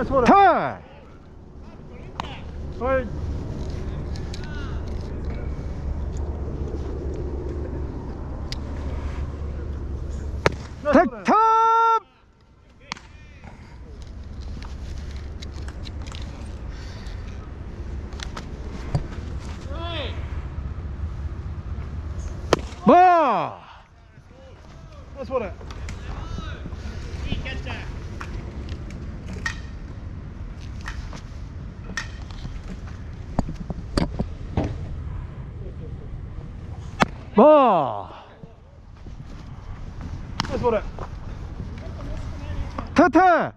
ターン。はい。タッターボーナイスボール。いいキャッチャー。ボーナイスボール。タッターン。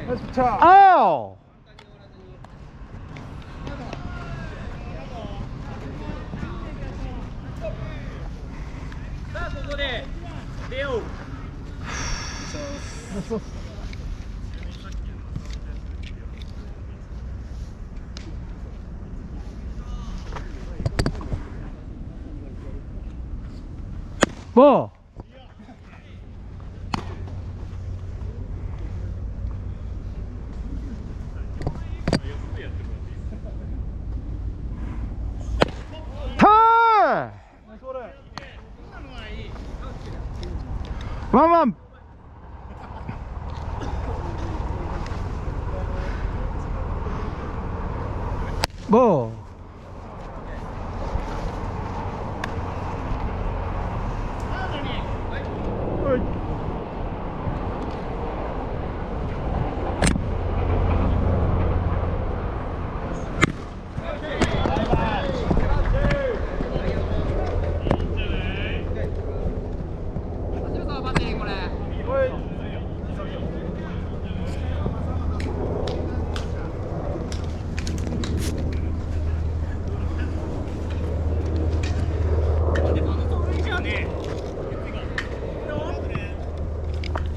ナイスピッチャー。アウさあここで出よう。ナイスボール。ボーターン。ナイスボール。ワンワン。ボーはい。はい。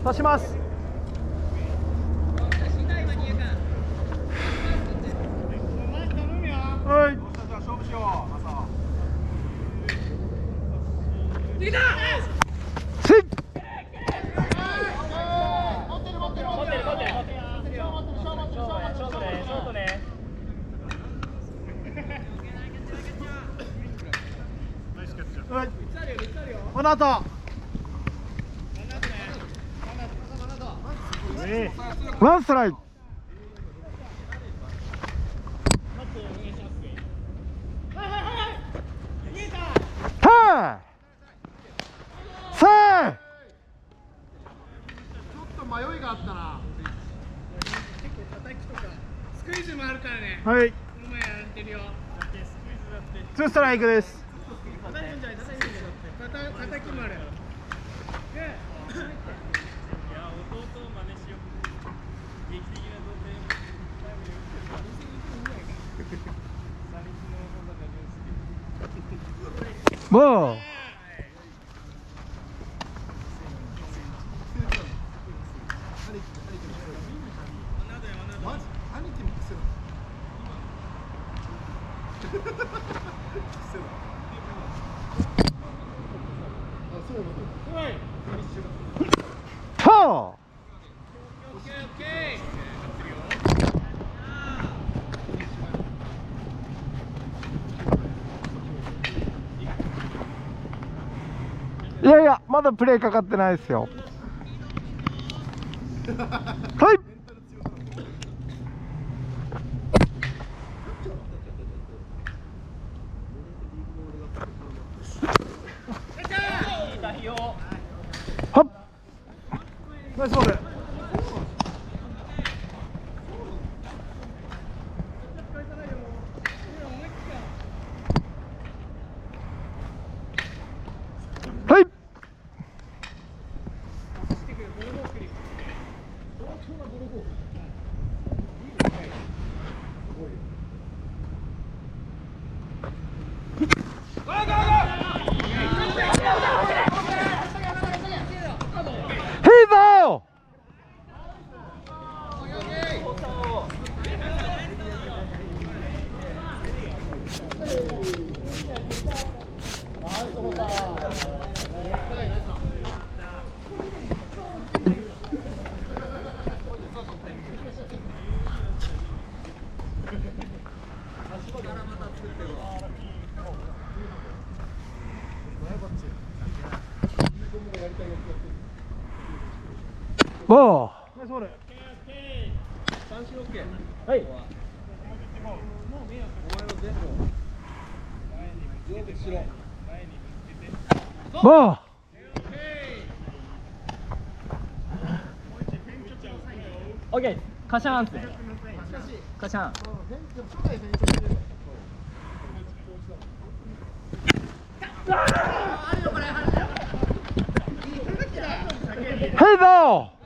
刺します。はい。じゃあ勝負しよう。スイッはい。この後。ワンストライク。ターン。セーフ。ちょっと迷いがあったな。結構叩きとかスクイズもあるからね。はい。この前やられてるよ。だってスクイズだってツーストライクです。叩くんじゃない叩くんじゃない叩きもある。で、いや弟を真似しよう。劇的な同点タイムで打ってるから。サリスの方が好き。ボーフォー。いやいや、まだプレーかかってないですよ。はい。はっ。ナイスボール。はい。ヘイザー。ボナイスボール。三振 OK。はい。ーボーオッケー。カシャーンって。カシャーン。ヘイドー